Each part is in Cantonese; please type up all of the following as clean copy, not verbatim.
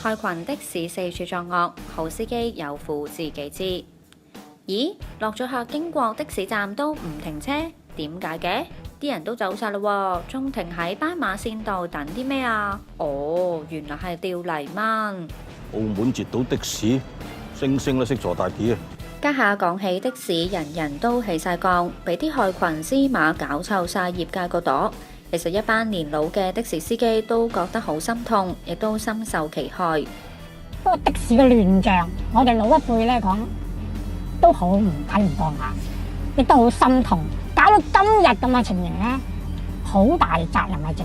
害群的士四處作惡，好司機有苦自己知。咦，落咗客經過的士站都唔停車，點解嘅？啲人都走晒啦喎，仲停喺斑馬線度等啲咩啊？哦，原來係吊泥鯭。澳門截到的士，星星都識坐大啲啊！家下講起的士，人人都起晒槓，俾啲害群之馬搞臭晒業界個朵。其實一班年老嘅的士司機都覺得好心痛，亦都深受其害。不過的士嘅亂象，我哋老一輩咧講都好唔睇唔過眼，亦都好心痛。搞到今日咁嘅情形咧，好大責任係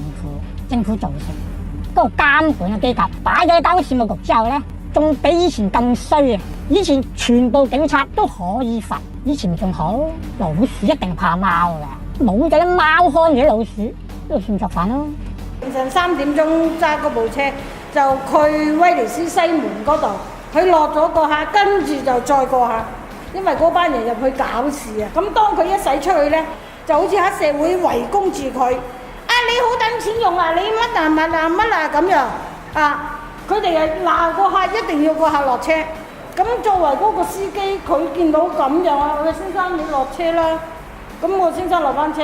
政府造成。嗰個監管嘅機構擺咗交通事務局之後咧，仲比以前更衰啊！以前全部警察都可以罰，以前仲好，老鼠一定怕貓嘅，冇咗啲貓看住啲老鼠，都算作反咯。凌晨3點鐘揸嗰部車就去威尼斯西門嗰度，佢落咗個客，跟住就再過客，因為嗰班人入去搞事啊！咁當佢一駛出去咧，就好似黑社會圍攻住佢。你好等錢用啊！你乜啊咁樣啊！佢哋係鬧個客，一定要個客落車。咁作為嗰個司機，佢見到咁樣啊，喂，先生你落車啦。咁我先生落翻車，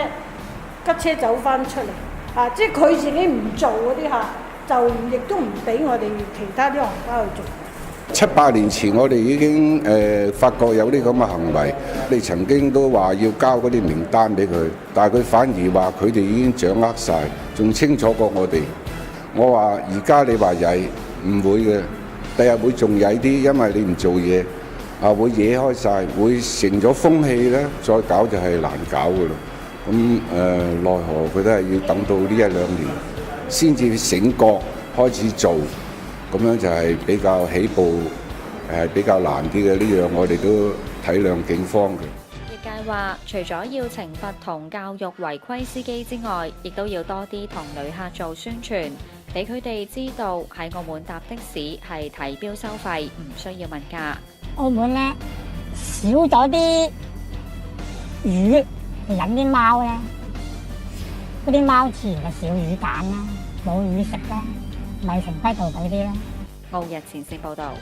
吉車走翻出嚟啊！即係佢自己唔做嗰啲客，就亦都唔俾我哋其他啲行家去做。7、8年前，我哋已經發覺有啲咁嘅行為，你曾經都話要交嗰啲名單俾佢，但係佢反而話佢哋已經掌握晒，仲清楚過我哋。我話而家你話曳唔會嘅，第日會仲曳啲，因為你唔做嘢啊，會惹開晒，會成咗風氣咧，再搞就係難搞噶啦。咁奈何佢都係要等到呢1、2年先至醒覺開始做。咁樣就係比較起步比較難啲嘅，呢樣我哋都體諒警方嘅。業界話，除咗要懲罰同教育違規司機之外，亦都要多啲同旅客做宣傳，俾佢哋知道喺澳門搭的士係睇標收費，唔需要問價。澳門咧少咗啲魚嚟引啲貓咧，嗰啲貓自然就少魚揀啦，冇魚食啦。米城批圖嗰啲啦。澳日前線報導。